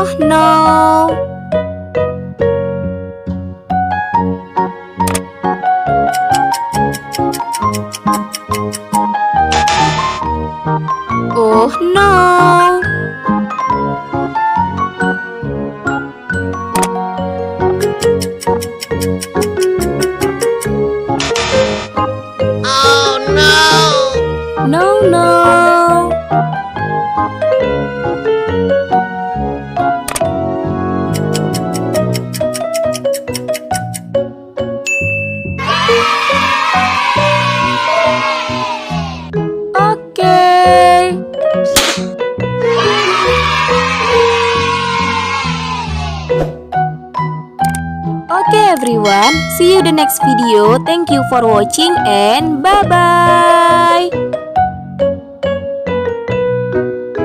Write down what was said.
Oh no. Oh no. No, no. Okay. Okay everyone, see you the next video. Thank you for watching and bye-bye.